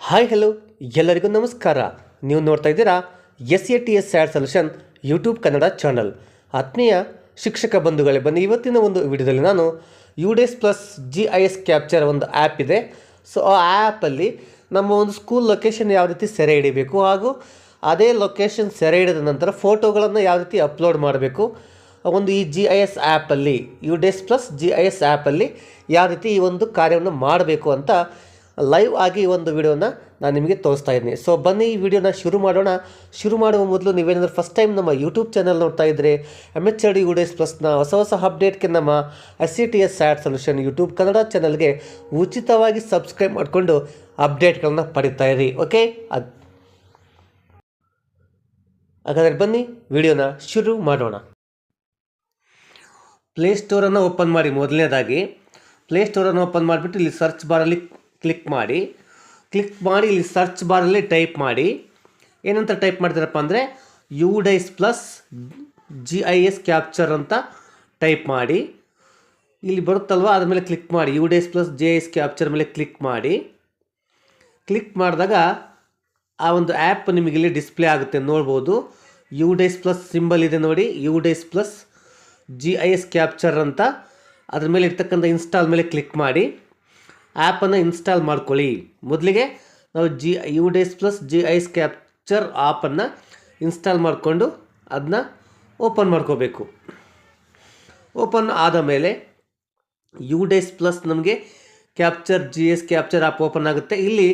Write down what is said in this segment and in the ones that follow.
Hi hello ಎಲ್ಲರಿಗೂ ನಮಸ್ಕಾರ. ನೀವು ನೋಡ್ತಾ ಇದ್ದೀರಾ SATS sad solution YouTube Kannada channel. ಆತ್ಮೀಯ ಶಿಕ್ಷಕ ಬಂಧುಗಳೇ, ಬನ್ನಿ ಇವತ್ತಿನ ಒಂದು ವಿಡಿಯೋದಲ್ಲಿ ನಾನು UDES ಪ್ಲಸ್ GIS ಕ್ಯಾಪ್ಚರ್ ಒಂದು ಆ್ಯಪ್ ಇದೆ. ಸೊ ಆ ಆ್ಯಪಲ್ಲಿ ನಮ್ಮ ಒಂದು ಸ್ಕೂಲ್ ಲೊಕೇಶನ್ ಯಾವ ರೀತಿ ಸೆರೆ ಹಿಡಿಬೇಕು ಹಾಗೂ ಅದೇ ಲೊಕೇಶನ್ ಸೆರೆ ಹಿಡಿದ ನಂತರ ಫೋಟೋಗಳನ್ನು ಯಾವ ರೀತಿ ಅಪ್ಲೋಡ್ ಮಾಡಬೇಕು, ಒಂದು ಈ GIS ಆ್ಯಪಲ್ಲಿ UDES ಪ್ಲಸ್ GIS ಆ್ಯಪಲ್ಲಿ ಯಾವ ರೀತಿ ಈ ಒಂದು ಕಾರ್ಯವನ್ನು ಮಾಡಬೇಕು ಅಂತ ಲೈವ್ ಆಗಿ ಒಂದು ವಿಡಿಯೋನ ನಾನು ನಿಮಗೆ ತೋರಿಸ್ತಾ ಇದ್ದೀನಿ. ಸೊ ಬನ್ನಿ ಈ ವಿಡಿಯೋನ ಶುರು ಮಾಡೋಣ. ಶುರು ಮಾಡುವ ಮೊದಲು ನೀವೇನಾದರೂ ಫಸ್ಟ್ ಟೈಮ್ ನಮ್ಮ ಯೂಟ್ಯೂಬ್ ಚಾನಲ್ ನೋಡ್ತಾ ಇದ್ದರೆ MHRD UDES ಪ್ಲಸ್ನ ಹೊಸ ಅಪ್ಡೇಟ್ಗೆ ನಮ್ಮ SATS sad solution YouTube Kannada ಚಾನಲ್ಗೆ ಉಚಿತವಾಗಿ ಸಬ್ಸ್ಕ್ರೈಬ್ ಮಾಡಿಕೊಂಡು ಅಪ್ಡೇಟ್ಗಳನ್ನ ಪಡಿತಾ ಇರಿ. ಓಕೆ, ಹಾಗಾದರೆ ಬನ್ನಿ ವಿಡಿಯೋನ ಶುರು ಮಾಡೋಣ. ಪ್ಲೇಸ್ಟೋರನ್ನು ಓಪನ್ ಮಾಡಿ. ಮೊದಲನೇದಾಗಿ ಪ್ಲೇಸ್ಟೋರನ್ನು ಓಪನ್ ಮಾಡಿಬಿಟ್ಟು ಇಲ್ಲಿ ಸರ್ಚ್ ಬಾರಲ್ಲಿ ಕ್ಲಿಕ್ ಮಾಡಿ ಇಲ್ಲಿ ಸರ್ಚ್ ಬಾರಲ್ಲಿ ಟೈಪ್ ಮಾಡಿ. ಏನಂತ ಟೈಪ್ ಮಾಡ್ತೀರಪ್ಪ ಅಂದರೆ UDES ಪ್ಲಸ್ GIS ಕ್ಯಾಪ್ಚರ್ ಅಂತ ಟೈಪ್ ಮಾಡಿ. ಇಲ್ಲಿ ಬರುತ್ತಲ್ವ, ಅದ್ರ ಮೇಲೆ ಕ್ಲಿಕ್ ಮಾಡಿ. UDES ಪ್ಲಸ್ GIS ಕ್ಯಾಪ್ಚರ್ ಮೇಲೆ ಕ್ಲಿಕ್ ಮಾಡಿ. ಕ್ಲಿಕ್ ಮಾಡಿದಾಗ ಆ ಒಂದು ಆ್ಯಪ್ ನಿಮಗೆ ಇಲ್ಲಿ ಡಿಸ್ಪ್ಲೇ ಆಗುತ್ತೆ, ನೋಡ್ಬೋದು. UDES ಪ್ಲಸ್ ಸಿಂಬಲ್ ಇದೆ ನೋಡಿ, UDES ಪ್ಲಸ್ GIS ಕ್ಯಾಪ್ಚರ್ ಅಂತ. ಅದ್ರ ಮೇಲೆ ಇರ್ತಕ್ಕಂಥ ಇನ್ಸ್ಟಾಲ್ ಮೇಲೆ ಕ್ಲಿಕ್ ಮಾಡಿ ಆ್ಯಪನ್ನು ಇನ್ಸ್ಟಾಲ್ ಮಾಡ್ಕೊಳ್ಳಿ. ಮೊದಲಿಗೆ ನಾವು UDES ಪ್ಲಸ್ GIS ಕ್ಯಾಪ್ಚರ್ ಆ್ಯಪನ್ನು ಇನ್ಸ್ಟಾಲ್ ಮಾಡಿಕೊಂಡು ಅದನ್ನ ಓಪನ್ ಮಾಡ್ಕೋಬೇಕು. ಓಪನ್ ಆದ ಮೇಲೆ UDES ಪ್ಲಸ್ ನಮಗೆ GIS ಕ್ಯಾಪ್ಚರ್ ಆ್ಯಪ್ ಓಪನ್ ಆಗುತ್ತೆ. ಇಲ್ಲಿ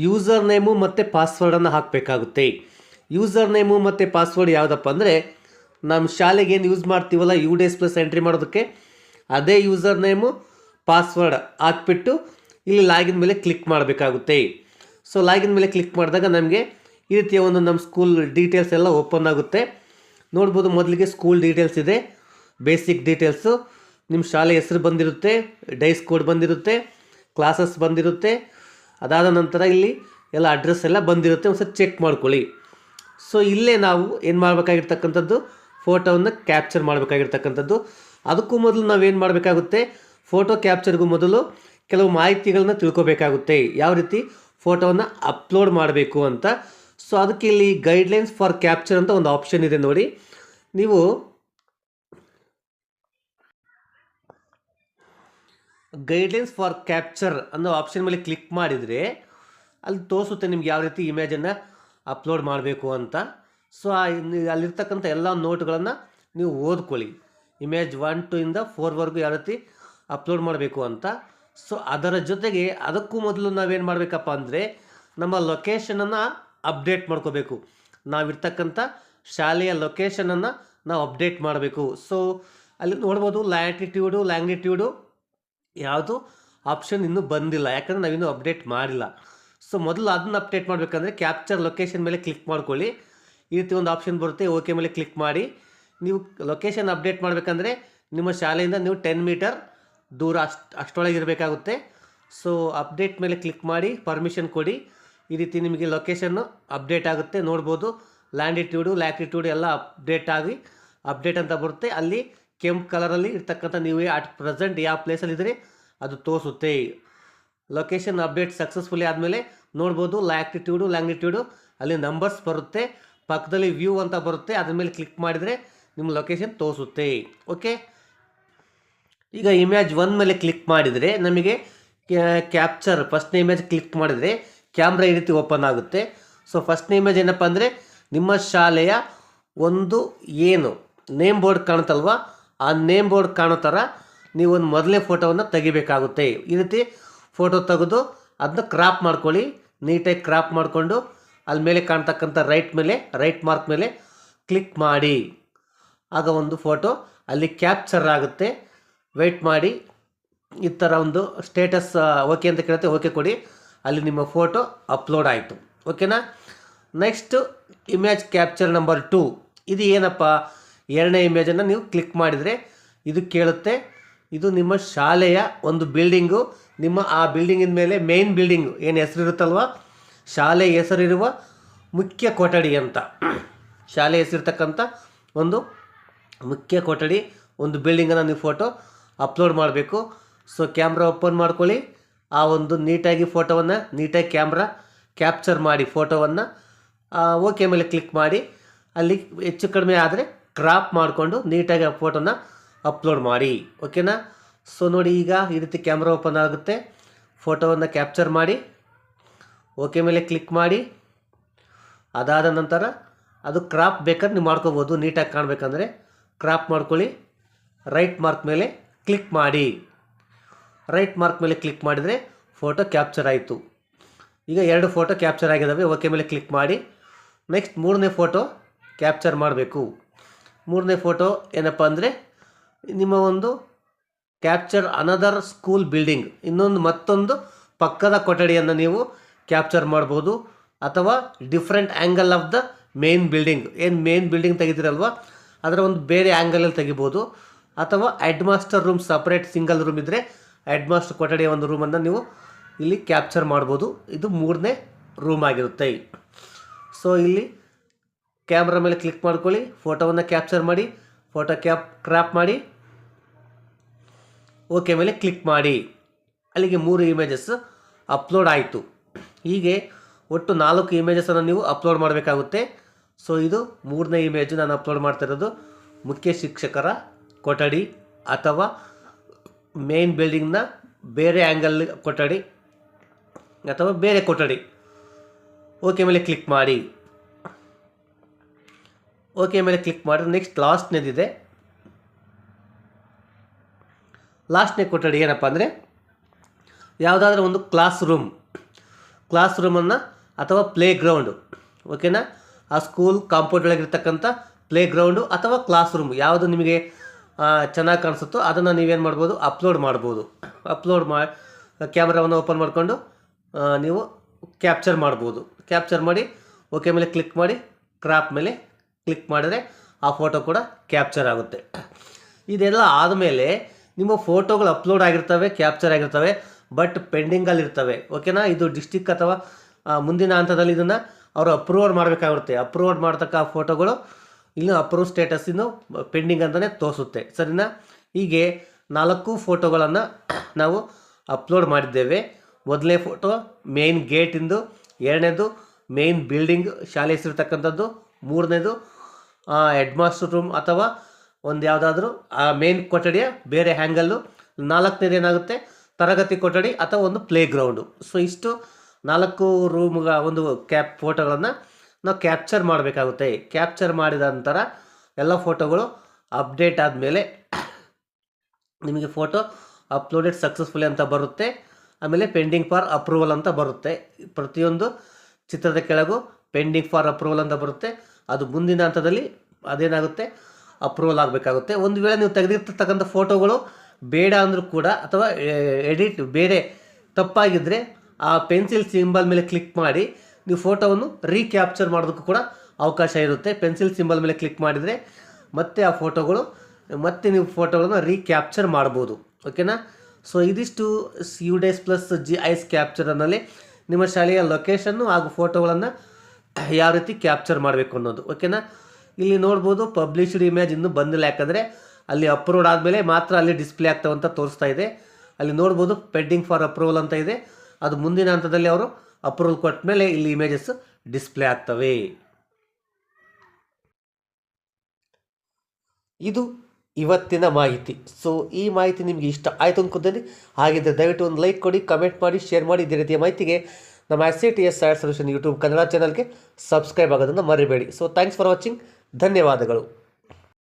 ಯೂಸರ್ ನೇಮು ಮತ್ತು ಪಾಸ್ವರ್ಡನ್ನು ಹಾಕಬೇಕಾಗುತ್ತೆ. ಯೂಸರ್ ನೇಮು ಮತ್ತು ಪಾಸ್ವರ್ಡ್ ಯಾವುದಪ್ಪ ಅಂದರೆ ನಮ್ಮ ಶಾಲೆಗೆ ಏನು ಯೂಸ್ ಮಾಡ್ತೀವಲ್ಲ UDES ಪ್ಲಸ್ ಎಂಟ್ರಿ ಮಾಡೋದಕ್ಕೆ, ಅದೇ ಯೂಸರ್ ನೇಮು ಪಾಸ್ವರ್ಡ್ ಹಾಕ್ಬಿಟ್ಟು ಇಲ್ಲಿ ಲಾಗಿನ್ ಮೇಲೆ ಕ್ಲಿಕ್ ಮಾಡಬೇಕಾಗುತ್ತೆ. ಸೊ ಲಾಗಿನ್ ಮೇಲೆ ಕ್ಲಿಕ್ ಮಾಡಿದಾಗ ನಮಗೆ ಈ ರೀತಿಯ ಒಂದು ನಮ್ಮ ಸ್ಕೂಲ್ ಡೀಟೇಲ್ಸ್ ಎಲ್ಲ ಓಪನ್ ಆಗುತ್ತೆ, ನೋಡ್ಬೋದು. ಮೊದಲಿಗೆ ಸ್ಕೂಲ್ ಡೀಟೇಲ್ಸ್ ಇದೆ, ಬೇಸಿಕ್ ಡೀಟೇಲ್ಸು, ನಿಮ್ಮ ಶಾಲೆ ಹೆಸರು ಬಂದಿರುತ್ತೆ, ಡೈಸ್ ಕೋಡ್ ಬಂದಿರುತ್ತೆ, ಕ್ಲಾಸಸ್ ಬಂದಿರುತ್ತೆ. ಅದಾದ ನಂತರ ಇಲ್ಲಿ ಎಲ್ಲ ಅಡ್ರೆಸ್ ಎಲ್ಲ ಬಂದಿರುತ್ತೆ. ಒಂದು ಸರಿ ಚೆಕ್ ಮಾಡ್ಕೊಳ್ಳಿ. ಸೊ ಇಲ್ಲೇ ನಾವು ಏನು ಮಾಡಬೇಕಾಗಿರ್ತಕ್ಕಂಥದ್ದು, ಫೋಟೋವನ್ನು ಕ್ಯಾಪ್ಚರ್ ಮಾಡಬೇಕಾಗಿರ್ತಕ್ಕಂಥದ್ದು. ಅದಕ್ಕೂ ಮೊದಲು ನಾವೇನು ಮಾಡಬೇಕಾಗುತ್ತೆ, ಫೋಟೋ ಕ್ಯಾಪ್ಚರ್ಗೂ ಮೊದಲು ಕೆಲವು ಮಾಹಿತಿಗಳನ್ನ ತಿಳ್ಕೊಬೇಕಾಗುತ್ತೆ, ಯಾವ ರೀತಿ ಫೋಟೋವನ್ನು ಅಪ್ಲೋಡ್ ಮಾಡಬೇಕು ಅಂತ. ಸೊ ಅದಕ್ಕೆ ಇಲ್ಲಿ ಗೈಡ್ಲೈನ್ಸ್ ಫಾರ್ ಕ್ಯಾಪ್ಚರ್ ಅಂತ ಒಂದು ಆಪ್ಷನ್ ಇದೆ ನೋಡಿ. ನೀವು ಗೈಡ್ಲೈನ್ಸ್ ಫಾರ್ ಕ್ಯಾಪ್ಚರ್ ಅನ್ನೋ ಆಪ್ಷನ್ ಮೇಲೆ ಕ್ಲಿಕ್ ಮಾಡಿದರೆ ಅಲ್ಲಿ ತೋರಿಸುತ್ತೆ ನಿಮ್ಗೆ ಯಾವ ರೀತಿ ಇಮೇಜನ್ನು ಅಪ್ಲೋಡ್ ಮಾಡಬೇಕು ಅಂತ. ಸೊ ಅಲ್ಲಿರ್ತಕ್ಕಂಥ ಎಲ್ಲ ನೋಟ್ಗಳನ್ನು ನೀವು ಓದ್ಕೊಳ್ಳಿ. ಇಮೇಜ್ 1 to 4 ಯಾವ ರೀತಿ ಅಪ್ಲೋಡ್ ಮಾಡಬೇಕು ಅಂತ. ಸೊ ಅದರ ಜೊತೆಗೆ ಅದಕ್ಕೂ ಮೊದಲು ನಾವೇನು ಮಾಡಬೇಕಪ್ಪ ಅಂದರೆ ನಮ್ಮ ಲೊಕೇಶನನ್ನು ಅಪ್ಡೇಟ್ ಮಾಡ್ಕೋಬೇಕು. ನಾವಿರ್ತಕ್ಕಂಥ ಶಾಲೆಯ ಲೊಕೇಶನನ್ನು ನಾವು ಅಪ್ಡೇಟ್ ಮಾಡಬೇಕು. ಸೊ ಅಲ್ಲಿ ನೋಡ್ಬೋದು ಲ್ಯಾಟಿಟ್ಯೂಡು ಲ್ಯಾಂಗಿಟ್ಯೂಡು ಯಾವುದು ಆಪ್ಷನ್ ಇನ್ನೂ ಬಂದಿಲ್ಲ, ಯಾಕಂದರೆ ನಾವಿನ್ನೂ ಅಪ್ಡೇಟ್ ಮಾಡಿಲ್ಲ. ಸೊ ಮೊದಲು ಅದನ್ನು ಅಪ್ಡೇಟ್ ಮಾಡಬೇಕಂದ್ರೆ ಕ್ಯಾಪ್ಚರ್ ಲೊಕೇಶನ್ ಮೇಲೆ ಕ್ಲಿಕ್ ಮಾಡ್ಕೊಳ್ಳಿ. ಈ ರೀತಿ ಒಂದು ಆಪ್ಷನ್ ಬರುತ್ತೆ, ಓಕೆ ಮೇಲೆ ಕ್ಲಿಕ್ ಮಾಡಿ. ನೀವು ಲೊಕೇಶನ್ ಅಪ್ಡೇಟ್ ಮಾಡಬೇಕಂದ್ರೆ ನಿಮ್ಮ ಶಾಲೆಯಿಂದ ನೀವು 10 ಮೀಟರ್ ದೂರ ಅಷ್ಟೊಳಗೆ ಇರಬೇಕಾಗುತ್ತೆ. ಸೊ ಅಪ್ಡೇಟ್ ಮೇಲೆ ಕ್ಲಿಕ್ ಮಾಡಿ, ಪರ್ಮಿಷನ್ ಕೊಡಿ. ಈ ರೀತಿ ನಿಮಗೆ ಲೊಕೇಶನ್ನು ಅಪ್ಡೇಟ್ ಆಗುತ್ತೆ, ನೋಡ್ಬೋದು. ಲ್ಯಾಂಡಿಟ್ಯೂಡು ಲ್ಯಾಟಿಟ್ಯೂಡು ಎಲ್ಲ ಅಪ್ಡೇಟ್ ಅಂತ ಬರುತ್ತೆ. ಅಲ್ಲಿ ಕೆಂಪು ಕಲರಲ್ಲಿ ಇರ್ತಕ್ಕಂಥ ನೀವು ಅಟ್ ಪ್ರೆಸೆಂಟ್ ಯಾವ ಪ್ಲೇಸಲ್ಲಿದ್ದೀರಿ ಅದು ತೋರಿಸುತ್ತೆ. ಲೊಕೇಶನ್ ಅಪ್ಡೇಟ್ ಸಕ್ಸಸ್ಫುಲಿ ಆದಮೇಲೆ ನೋಡ್ಬೋದು ಲ್ಯಾಟಿಟ್ಯೂಡು ಲ್ಯಾಂಗಿಟ್ಯೂಡು ಅಲ್ಲಿ ನಂಬರ್ಸ್ ಬರುತ್ತೆ, ಪಕ್ಕದಲ್ಲಿ ವ್ಯೂ ಅಂತ ಬರುತ್ತೆ. ಅದ್ರ ಮೇಲೆ ಕ್ಲಿಕ್ ಮಾಡಿದರೆ ನಿಮ್ಮ ಲೊಕೇಶನ್ ತೋರಿಸುತ್ತೆ. ಓಕೆ, ಈಗ ಇಮೇಜ್ 1 ಮೇಲೆ ಕ್ಲಿಕ್ ಮಾಡಿದರೆ ನಮಗೆ ಕ್ಯಾಪ್ಚರ್ ಫಸ್ಟ್ನೇ ಇಮೇಜ್ ಕ್ಲಿಕ್ ಮಾಡಿದರೆ ಕ್ಯಾಮ್ರಾ ಈ ರೀತಿ ಓಪನ್ ಆಗುತ್ತೆ. ಸೊ ಫಸ್ಟ್ನೇ ಇಮೇಜ್ ಏನಪ್ಪ ಅಂದರೆ ನಿಮ್ಮ ಶಾಲೆಯ ಒಂದು ಏನು ನೇಮ್ ಬೋರ್ಡ್ ಕಾಣುತ್ತಲ್ವ, ಆ ನೇಮ್ ಬೋರ್ಡ್ ಕಾಣೋ ಥರ ನೀವು ಒಂದು ಮೊದಲನೇ ಫೋಟೋವನ್ನು ತೆಗಿಬೇಕಾಗುತ್ತೆ. ಈ ರೀತಿ ಫೋಟೋ ತೆಗೆದು ಅದನ್ನ ಕ್ರಾಪ್ ಮಾಡ್ಕೊಳ್ಳಿ. ನೀಟಾಗಿ ಕ್ರಾಪ್ ಮಾಡಿಕೊಂಡು ಅಲ್ಲಿ ಮೇಲೆ ಕಾಣ್ತಕ್ಕಂಥ ರೈಟ್ ಮಾರ್ಕ್ ಮೇಲೆ ಕ್ಲಿಕ್ ಮಾಡಿ. ಆಗ ಒಂದು ಫೋಟೋ ಅಲ್ಲಿ ಕ್ಯಾಪ್ಚರ್ ಆಗುತ್ತೆ. ವೆಯ್ಟ್ ಮಾಡಿ, ಈ ಥರ ಒಂದು ಸ್ಟೇಟಸ್ ಓಕೆ ಅಂತ ಕೇಳುತ್ತೆ, ಓಕೆ ಕೊಡಿ. ಅಲ್ಲಿ ನಿಮ್ಮ ಫೋಟೋ ಅಪ್ಲೋಡ್ ಆಯಿತು. ಓಕೆನಾ. Next image capture number 2. ಇದು ಏನಪ್ಪ, ಎರಡನೇ ಇಮೇಜನ್ನು ನೀವು ಕ್ಲಿಕ್ ಮಾಡಿದರೆ ಇದು ಕೇಳುತ್ತೆ. ಇದು ನಿಮ್ಮ ಶಾಲೆಯ ಒಂದು ಬಿಲ್ಡಿಂಗು, ನಿಮ್ಮ ಆ ಬಿಲ್ಡಿಂಗಿನ ಮೇಲೆ ಮೇನ್ ಬಿಲ್ಡಿಂಗು ಏನು ಹೆಸರಿರುತ್ತಲ್ವ, ಶಾಲೆ ಹೆಸರಿರುವ ಮುಖ್ಯ ಕೊಠಡಿ ಅಂತ. ಶಾಲೆ ಹೆಸರಿರ್ತಕ್ಕಂಥ ಒಂದು ಮುಖ್ಯ ಕೊಠಡಿ, ಒಂದು ಬಿಲ್ಡಿಂಗನ್ನು ನೀವು ಫೋಟೋ ಅಪ್ಲೋಡ್ ಮಾಡಬೇಕು. ಸೊ ಕ್ಯಾಮ್ರಾ ಓಪನ್ ಮಾಡ್ಕೊಳ್ಳಿ. ಆ ಒಂದು ನೀಟಾಗಿ ಫೋಟೋವನ್ನು ನೀಟಾಗಿ ಕ್ಯಾಮ್ರಾ ಕ್ಯಾಪ್ಚರ್ ಮಾಡಿ ಫೋಟೋವನ್ನು ಓಕೆ ಮೇಲೆ ಕ್ಲಿಕ್ ಮಾಡಿ ಅಲ್ಲಿ ಹೆಚ್ಚು ಕಡಿಮೆ ಆದರೆ ಕ್ರಾಪ್ ಮಾಡಿಕೊಂಡು ನೀಟಾಗಿ ಆ ಫೋಟೋನ ಅಪ್ಲೋಡ್ ಮಾಡಿ. ಓಕೆನಾ? ಸೊ ನೋಡಿ, ಈಗ ಈ ರೀತಿ ಕ್ಯಾಮ್ರಾ ಓಪನ್ ಆಗುತ್ತೆ. ಫೋಟೋವನ್ನು ಕ್ಯಾಪ್ಚರ್ ಮಾಡಿ ಓಕೆ ಮೇಲೆ ಕ್ಲಿಕ್ ಮಾಡಿ. ಅದಾದ ನಂತರ ಅದು ಕ್ರಾಪ್ ಬೇಕಾದ್ರೆ ನೀವು ಮಾಡ್ಕೋಬೋದು. ನೀಟಾಗಿ ಕಾಣಬೇಕಂದ್ರೆ ಕ್ರಾಪ್ ಮಾಡ್ಕೊಳ್ಳಿ. ರೈಟ್ ಮಾರ್ಕ್ ಮೇಲೆ ಕ್ಲಿಕ್ ಮಾಡಿ. ರೈಟ್ ಮಾರ್ಕ್ ಮೇಲೆ ಕ್ಲಿಕ್ ಮಾಡಿದರೆ ಫೋಟೋ ಕ್ಯಾಪ್ಚರ್ ಆಯಿತು. ಈಗ 2 ಫೋಟೋ ಕ್ಯಾಪ್ಚರ್ ಆಗಿದ್ದಾವೆ. ಓಕೆ ಮೇಲೆ ಕ್ಲಿಕ್ ಮಾಡಿ. ನೆಕ್ಸ್ಟ್ 3ನೇ ಫೋಟೋ ಕ್ಯಾಪ್ಚರ್ ಮಾಡಬೇಕು. 3ನೇ ಫೋಟೋ ಏನಪ್ಪ ಅಂದರೆ ನಿಮ್ಮ ಒಂದು ಕ್ಯಾಪ್ಚರ್ ಅನದರ್ ಸ್ಕೂಲ್ ಬಿಲ್ಡಿಂಗ್, ಮತ್ತೊಂದು ಪಕ್ಕದ ಕೊಠಡಿಯನ್ನು ನೀವು ಕ್ಯಾಪ್ಚರ್ ಮಾಡ್ಬೋದು. ಅಥವಾ different angle of the main building, ಏನು ಮೇನ್ ಬಿಲ್ಡಿಂಗ್ ತೆಗಿತೀರಲ್ವ ಅದರ ಒಂದು ಬೇರೆ ಆ್ಯಂಗಲಲ್ಲಿ ತೆಗಿಬೋದು. ಅಥವಾ head master room separate single room ಇದ್ದರೆ ಹೆಡ್ ಮಾಸ್ಟರ್ ಕೊಠಡಿಯ ಒಂದು ರೂಮನ್ನು ನೀವು ಇಲ್ಲಿ ಕ್ಯಾಪ್ಚರ್ ಮಾಡ್ಬೋದು. ಇದು 3ನೇ ರೂಮ್ ಆಗಿರುತ್ತೆ. ಸೊ ಇಲ್ಲಿ ಕ್ಯಾಮ್ರಾ ಮೇಲೆ ಕ್ಲಿಕ್ ಮಾಡ್ಕೊಳ್ಳಿ, ಫೋಟೋವನ್ನು ಕ್ಯಾಪ್ಚರ್ ಮಾಡಿ, ಫೋಟೋ ಕ್ರಾಪ್ ಮಾಡಿ, ಓಕೆ ಮೇಲೆ ಕ್ಲಿಕ್ ಮಾಡಿ. ಅಲ್ಲಿಗೆ 3 ಇಮೇಜಸ್ ಅಪ್ಲೋಡ್ ಆಯಿತು. ಹೀಗೆ ಒಟ್ಟು 4 ಇಮೇಜಸನ್ನು ನೀವು ಅಪ್ಲೋಡ್ ಮಾಡಬೇಕಾಗುತ್ತೆ. ಸೊ ಇದು 3ನೇ ಇಮೇಜು ನಾನು ಅಪ್ಲೋಡ್ ಮಾಡ್ತಾ ಇರೋದು. ಮುಖ್ಯ ಶಿಕ್ಷಕರ ಕೊಠಡಿ ಅಥವಾ ಮೇನ್ ಬಿಲ್ಡಿಂಗ್ನ ಬೇರೆ ಆ್ಯಂಗಲ್ ಕೊಠಡಿ ಅಥವಾ ಬೇರೆ ಕೊಠಡಿ. ಓಕೆ ಮೇಲೆ ಕ್ಲಿಕ್ ಮಾಡಿ. ಓಕೆ ಮೇಲೆ ಕ್ಲಿಕ್ ಮಾಡಿ. ನೆಕ್ಸ್ಟ್ ಲಾಸ್ಟ್ನೇದಿದೆ. ಲಾಸ್ಟ್ನೇ ಕೊಠಡಿ ಏನಪ್ಪ ಅಂದರೆ ಯಾವುದಾದ್ರೂ ಒಂದು ಕ್ಲಾಸ್ ರೂಮನ್ನು ಅಥವಾ ಪ್ಲೇ ಗ್ರೌಂಡು. ಓಕೆನಾ? ಆ ಸ್ಕೂಲ್ ಕಾಂಪೌಂಡ್ ಒಳಗಿರ್ತಕ್ಕಂಥ ಪ್ಲೇ ಗ್ರೌಂಡು ಅಥವಾ ಕ್ಲಾಸ್ ರೂಮ್ ಯಾವುದು ನಿಮಗೆ ಚೆನ್ನಾಗಿ ಕಾಣಿಸುತ್ತೋ ಅದನ್ನು ನೀವೇನು ಮಾಡ್ಬೋದು, ಅಪ್ಲೋಡ್ ಮಾಡ್ಬೋದು. ಕ್ಯಾಮ್ರಾವನ್ನು ಓಪನ್ ಮಾಡಿಕೊಂಡು ನೀವು ಕ್ಯಾಪ್ಚರ್ ಮಾಡ್ಬೋದು. ಕ್ಯಾಪ್ಚರ್ ಮಾಡಿ ಓಕೆ ಮೇಲೆ ಕ್ಲಿಕ್ ಮಾಡಿ, ಕ್ರಾಪ್ ಮೇಲೆ ಕ್ಲಿಕ್ ಮಾಡಿದ್ರೆ ಆ ಫೋಟೋ ಕೂಡ ಕ್ಯಾಪ್ಚರ್ ಆಗುತ್ತೆ. ಇದೆಲ್ಲ ಆದಮೇಲೆ ನಿಮ್ಮ ಫೋಟೋಗಳು ಅಪ್ಲೋಡ್ ಆಗಿರ್ತವೆ, ಕ್ಯಾಪ್ಚರ್ ಆಗಿರ್ತವೆ, ಬಟ್ ಪೆಂಡಿಂಗಲ್ಲಿರ್ತವೆ. ಓಕೆನಾ? ಇದು ಡಿಸ್ಟಿಕ್ ಅಥವಾ ಮುಂದಿನ ಹಂತದಲ್ಲಿ ಇದನ್ನು ಅವರು ಅಪ್ರೂವಲ್ ಮಾಡಬೇಕಾಗುತ್ತೆ. ಅಪ್ರೂವಲ್ ಮಾಡ್ತಕ್ಕ ಆ ಫೋಟೋಗಳು ಇನ್ನು ಅಪ್ರೂವ್ ಸ್ಟೇಟಸ್ ಇನ್ನು ಪೆಂಡಿಂಗ್ ಅಂತಲೇ ತೋರಿಸುತ್ತೆ. ಸರಿನಾ? ಹೀಗೆ 4 ಫೋಟೋಗಳನ್ನು ನಾವು ಅಪ್ಲೋಡ್ ಮಾಡಿದ್ದೇವೆ. ಮೊದಲನೇ ಫೋಟೋ ಮೇನ್ ಗೇಟಿಂದು, 2ನೇದು ಮೇನ್ ಬಿಲ್ಡಿಂಗ್ ಶಾಲೆ ಹೆಸರಿರ್ತಕ್ಕಂಥದ್ದು, 3ನೇದು ಹೆಡ್ ಮಾಸ್ಟರ್ ರೂಮ್ ಅಥವಾ ಒಂದು ಯಾವುದಾದ್ರೂ ಆ ಮೇನ್ ಕೊಠಡಿಯ ಬೇರೆ ಹ್ಯಾಂಗಲ್ಲು, 4ನೇದು ಏನಾಗುತ್ತೆ ತರಗತಿ ಕೊಠಡಿ ಅಥವಾ ಒಂದು ಪ್ಲೇ ಗ್ರೌಂಡು. ಸೊ ಇಷ್ಟು 4 ರೂಮ್ಗ ಒಂದು ಫೋಟೋಗಳನ್ನು ನಾವು ಕ್ಯಾಪ್ಚರ್ ಮಾಡಬೇಕಾಗುತ್ತೆ. ಕ್ಯಾಪ್ಚರ್ ಮಾಡಿದ ನಂತರ ಎಲ್ಲ ಫೋಟೋಗಳು ಅಪ್ಡೇಟ್ ಆದಮೇಲೆ ನಿಮಗೆ ಫೋಟೋ ಅಪ್ಲೋಡೆಡ್ ಸಕ್ಸಸ್ಫುಲಿ ಅಂತ ಬರುತ್ತೆ. ಆಮೇಲೆ ಪೆಂಡಿಂಗ್ ಫಾರ್ ಅಪ್ರೂವಲ್ ಅಂತ ಬರುತ್ತೆ. ಪ್ರತಿಯೊಂದು ಚಿತ್ರದ ಕೆಳಗೂ ಪೆಂಡಿಂಗ್ ಫಾರ್ ಅಪ್ರೂವಲ್ ಅಂತ ಬರುತ್ತೆ. ಅದು ಮುಂದಿನ ಹಂತದಲ್ಲಿ ಅದೇನಾಗುತ್ತೆ ಅಪ್ರೂವಲ್ ಆಗಬೇಕಾಗುತ್ತೆ. ಒಂದು ವೇಳೆ ನೀವು ತೆಗೆದಿರ್ತಕ್ಕಂಥ ಫೋಟೋಗಳು ಬೇಡ ಅಂದರೂ ಕೂಡ ಅಥವಾ ಎಡಿಟ್ ಬೇರೆ ತಪ್ಪಾಗಿದ್ದರೆ ಆ ಪೆನ್ಸಿಲ್ ಸಿಂಬಲ್ ಮೇಲೆ ಕ್ಲಿಕ್ ಮಾಡಿ ನೀವು ಫೋಟೋವನ್ನು ರೀಕ್ಯಾಪ್ಚರ್ ಮಾಡೋದಕ್ಕೂ ಕೂಡ ಅವಕಾಶ ಇರುತ್ತೆ. ಪೆನ್ಸಿಲ್ ಸಿಂಬಲ್ ಮೇಲೆ ಕ್ಲಿಕ್ ಮಾಡಿದರೆ ಮತ್ತೆ ಆ ಫೋಟೋಗಳು ಮತ್ತೆ ನೀವು ಫೋಟೋಗಳನ್ನು ರೀಕ್ಯಾಪ್ಚರ್ ಮಾಡ್ಬೋದು. ಓಕೆನಾ? ಸೊ ಇದಿಷ್ಟು UDays ಪ್ಲಸ್ GIS ಕ್ಯಾಪ್ಚರ್ನಲ್ಲಿ ನಿಮ್ಮ ಶಾಲೆಯ ಲೊಕೇಶನ್ನು ಹಾಗೂ ಫೋಟೋಗಳನ್ನು ಯಾವ ರೀತಿ ಕ್ಯಾಪ್ಚರ್ ಮಾಡಬೇಕು ಅನ್ನೋದು. ಓಕೆನಾ? ಇಲ್ಲಿ ನೋಡ್ಬೋದು ಪಬ್ಲಿಷ್ಡ್ ಇಮೇಜ್ ಇನ್ನೂ ಬಂದಿಲ್ಲ, ಯಾಕಂದರೆ ಅಲ್ಲಿ ಅಪ್ರೂವ್ಡ್ ಆದಮೇಲೆ ಮಾತ್ರ ಅಲ್ಲಿ ಡಿಸ್ಪ್ಲೇ ಆಗ್ತಾವಂತ ತೋರಿಸ್ತಾ ಇದೆ. ಅಲ್ಲಿ ನೋಡ್ಬೋದು ಪೆಂಡಿಂಗ್ ಫಾರ್ ಅಪ್ರೂವಲ್ ಅಂತ ಇದೆ. ಅದು ಮುಂದಿನ ಹಂತದಲ್ಲಿ ಅವರು ಅಪ್ರೂವಲ್ ಕೊಟ್ಟ ಮೇಲೆ ಇಲ್ಲಿ ಇಮೇಜಸ್ ಡಿಸ್ಪ್ಲೇ ಆಗ್ತವೆ. ಇದು ಇವತ್ತಿನ ಮಾಹಿತಿ. ಸೊ ಈ ಮಾಹಿತಿ ನಿಮಗೆ ಇಷ್ಟ ಆಯಿತು ಅಂದ್ಕೊಂತೀನಿ. ಹಾಗಿದ್ದರೆ ದಯವಿಟ್ಟು ಒಂದು ಲೈಕ್ ಕೊಡಿ, ಕಮೆಂಟ್ ಮಾಡಿ, ಶೇರ್ ಮಾಡಿ. ಇದೇ ರೀತಿಯ ಮಾಹಿತಿಗೆ ನಮ್ಮ ICTS side solution YouTube Kannada ಚಾನಲ್ಗೆ ಸಬ್ಸ್ಕ್ರೈಬ್ ಆಗೋದನ್ನು ಮರಿಬೇಡಿ. So thanks for watching. ಧನ್ಯವಾದಗಳು.